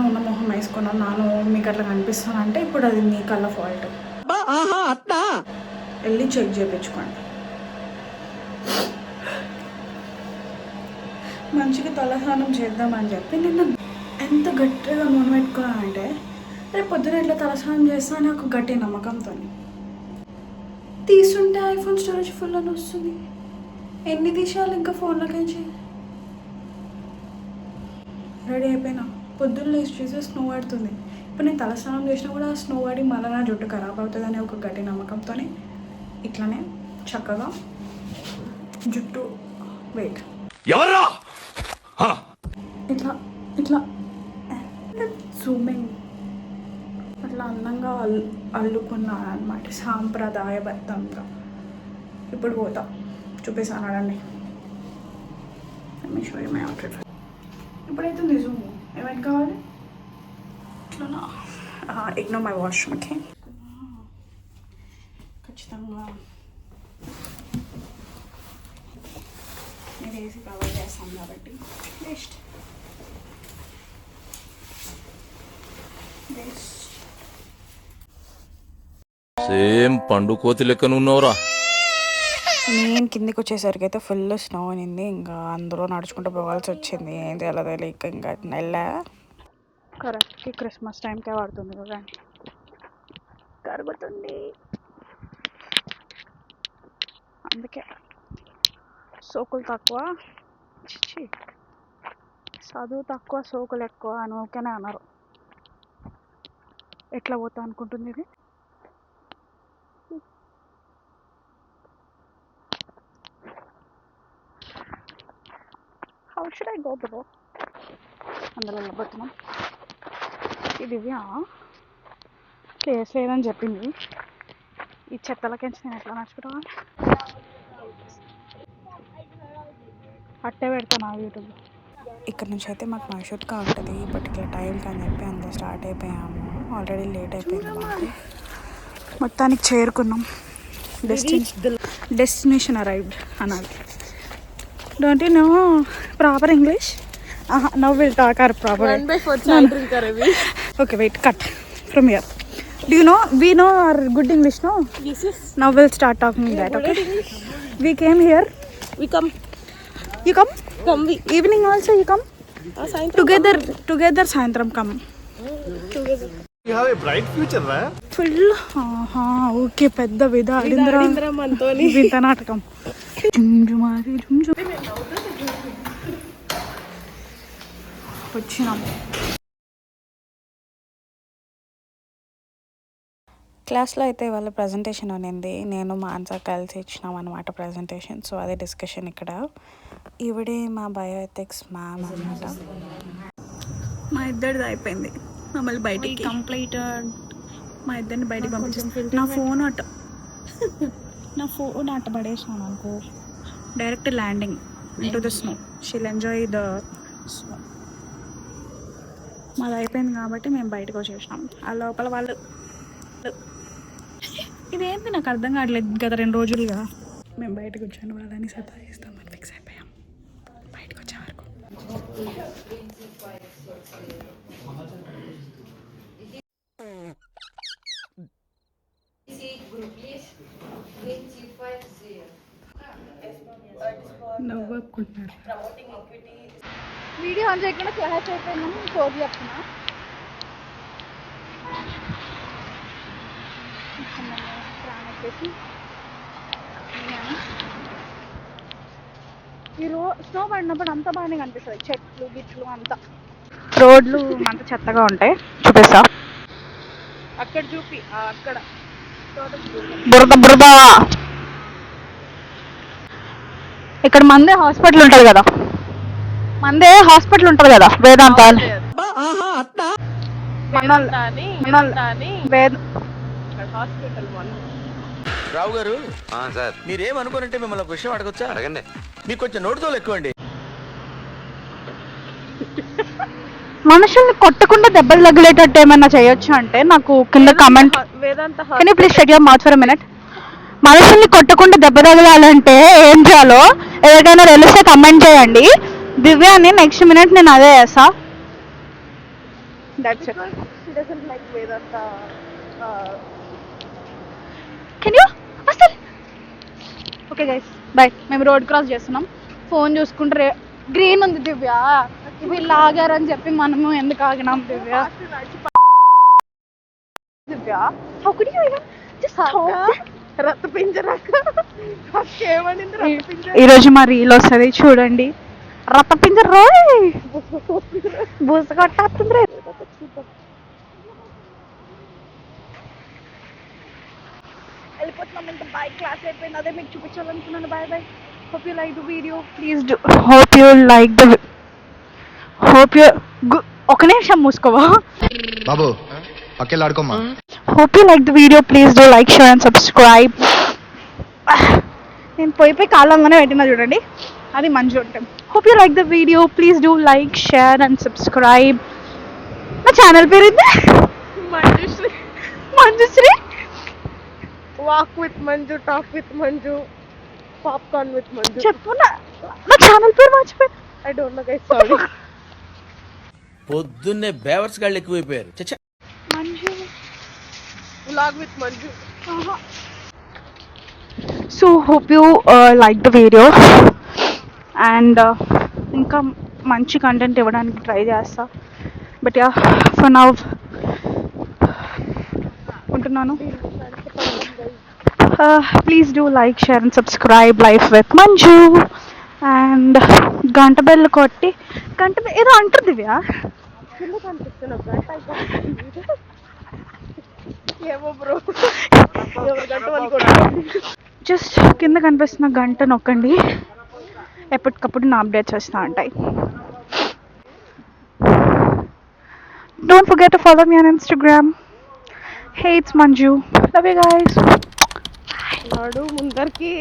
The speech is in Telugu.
ఉన్న మొహం వేసుకున్నాను నాను మీకు అట్లా కనిపిస్తాను అంటే ఇప్పుడు అది మీ కళ్ళ ఫాల్ట్. వెళ్ళి చెక్ చేయించుకోండి. మంచిగా తలస్నానం చేద్దామని చెప్పి నిన్న ఎంత గట్టిగా నూనె పెట్టుకున్నానంటే రేపు పొద్దున ఇట్లా తలస్నానం చేస్తా అని ఒక గట్టి నమ్మకంతో తీస్తుంటే ఐఫోన్ స్టోరేజ్ ఫుల్ అని వస్తుంది. ఎన్ని తీసేయాలి ఇంకా ఫోన్లోకించి? రెడీ అయిపోయినా, పొద్దున్న లేచి చూస్తే స్నో పడుతుంది. ఇప్పుడు నేను తలస్నానం చేసినా కూడా స్నో పడి మళ్ళీ నా జుట్టు ఖరాబ్ అవుతుందని ఒక గట్టి నమ్మకంతో ఇట్లానే చక్కగా జుట్టు వెయిట్ ఇట్లా ఇట్లా జూమింగ్ అట్లా అందంగా అల్లుకున్నాను అనమాట సాంప్రదాయబద్ధంగా. ఇప్పుడు పోతా చూపిస్తాను అండి. Show my outfit. ఇప్పుడైతుంది జూమ్. ఏమైనా కావాలి ఇట్లా ఇగ్నోర్ మై వాష్రూమ్. ఓకే, ఖచ్చితంగా నేను వేసి కవర్ చేస్తాను కాబట్టి బెస్ట్. సేమ్ పండు కోతి లెక్కన ఉన్నవరా. నేను కిందికి వచ్చేసరికి అయితే ఫుల్ స్నో అనింది. ఇంకా అందరూ నడుచుకుంటూ పోవాల్సి వచ్చింది. ఏం చేయాలో తెలియక ఇంకా నెల కరెక్ట్కి క్రిస్మస్ టైంకే పడుతుంది కదా, కరుగుతుంది. అందుకే సోకులు తక్కువ, చదువు తక్కువ సోకులు ఎక్కువ అని ఓకేనే అన్నారు. ఎట్లా పోతా అనుకుంటుంది ఇది? How should I go bro? అందులో వెళ్ళబోతున్నాం. ఈ దివ్య ప్లేస్ లేదని చెప్పింది. ఈ చెత్తలకించి నేను ఎట్లా నడుచుకుంటాను? అట్టే పెడతాను యూట్యూబ్. ఇక్కడ నుంచి అయితే మాకు మైసూర్గా ఉంటుంది పర్టికులర్ టైంకి అని చెప్పి అందులో స్టార్ట్ అయిపోయాము. ఆల్రెడీ లేట్ అయిపోయింది మాకు. మొత్తానికి చేరుకున్నాం. డెస్టినేషన్ అరైవ్డ్ అనాలి. Don't you know proper English? Now will talk our proper. Okay, wait, cut from here. Do you know, we know our good English, no? Yes. Now we'll start talking that, okay? We came here. We come. You come? Come we. Evening also you come? Together Saintram come. Together. You have a bright future, right? Full. Okay, పెద్ద విధ అడింద్ర మంతోని వింత నాటకం. జుంజుమారి జుంజు వచ్చినాం. క్లాస్లో అయితే వాళ్ళ ప్రజెంటేషన్ అనేది నేను మాన్సా కలిసి ఇచ్చినాం అనమాట ప్రజెంటేషన్. సో అదే డిస్కషన్ ఇక్కడ. ఈవిడే మా బయోఎథిక్స్ మ్యామ్ అనమాట. మా ఇద్దరిది అయిపోయింది. మమ్మల్ని బయటికి కంప్లీటెడ్. మా ఇద్దరిని బయటికి పంపించేస్తాను. నా ఫోన్ అట్ట పడేసినాను అనుకో, direct landing into the snow. She'll enjoy the snow. మాది అయిపోయింది కాబట్టి మేము బయటకు వచ్చేసినాం. ఆ లోపల వాళ్ళు ఇదేంటి నాకు అర్థం కావట్లేదు. గత 2 రోజులుగా మేము బయటకు వచ్చాను వాళ్ళని సతాయిస్తామని ఫిక్స్ అయిపోయాం బయటకు వచ్చే వరకు. నవ్వుకుంటున్నారు. వీడియో ఆన్ చేయకుండా క్లాస్ అయిపోయిందని సోది చెప్తున్నా. ఈ స్నో పడినప్పుడు అంత బాగానే కనిపిస్తుంది. చెట్లు గిట్లు అంతా, రోడ్లు అంత చెత్తగా ఉంటాయి. చూపిస్తా అక్కడ చూపి. అక్కడ బురద ఇక్కడ మందే హాస్పిటల్ ఉంటుంది కదా, వేదాంత హాస్పిటల్. రావు గారు, సార్ మీరేమనుకోనంటే మిమ్మల్ని ఒక విషయం అడగొచ్చా? అడగండి. మీకు కొంచెం నోటితో ఎక్కువండి. మనుషుల్ని కొట్టకుండా దెబ్బలు తగిలేటట్టు ఏమైనా చేయొచ్చు అంటే నాకు కింద comment. Can you please shut your mouth for a minute? మనుషుల్ని కొట్టకుండా దెబ్బ తగలాలంటే ఏం చేయాలో ఎవరికైనా తెలిస్తే కమెంట్ చేయండి. దివ్యాని నెక్స్ట్ మినిట్ నేను అదే చేస్తా. That's it. She doesn't like Vedanta. Can you అసలు ఓకే గైస్ బాయ్. మేము రోడ్ క్రాస్ చేస్తున్నాం. ఫోన్ చూసుకుంటే గ్రీన్ ఉంది దివ్య. వీళ్ళు ఆగారని చెప్పి మనము ఎందుకు ఆగినాం Divya? Divya how could you even just talk? రక్తపింజరాక ఏమనింది? రక్తపింజర ఈరోజు మా రీల్ వస్తుంది చూడండి. రక్తపింజర రోయ్ బూస కొట్టేస్తుంది. వెళ్ళిపోతున్నాం. ఇంకా బాయ్. క్లాస్ అయిపోయింది. అదే మీకు చూపించాలనుకున్నాను. Bye bye. Hope you like the video. Please do hope you like the hope you ఒక నిమిషం మూసుకోవా బాబు పక్కెళ్ళాడుకోమ్మా. Hope you like the video. Please do like, share and subscribe. నేను పోయి కాలంగానే పెట్టినా చూడండి. అది మంచి ఉంటాం. Hope you like the video. Please do like, share and subscribe. నా ఛానల్ పేరు ఏంటి? Manjushree. Manjushree. Walk with Manju, talk with Manju, popcorn with Manju. చెప్పు నా ఛానల్ పేరు మర్చిపోయి. I don't know guys, sorry. పొద్దున్నే బేవర్స్ గాళ్ళు ఎక్కువైపోయారు. చచ్చా. Manju. Vlog with Manju. So hope you like the video and ఇంకా మంచి కంటెంట్ ఇవ్వడానికి ట్రై చేస్తా. బట్ యా ఫర్ నౌ ఉంటున్నాను. Please do like, share and subscribe life with Manju. And గంట బెల్ కొట్టి ఏదో అంటారు దివ్య. కింద కనిపిస్తున్న గంట ఏమో బ్రో. ఎవరు గంట వాళ్ళు కొట్టుకోండి. జస్ట్ కింద కనిపిస్తున్న గంట నొక్కండి. ఎప్పటికప్పుడు నా అప్డేట్స్ వస్తూ ఉంటాయి. Don't forget to follow me on Instagram. Hey, it's Manju. Love you guys. నాడు ముందరికి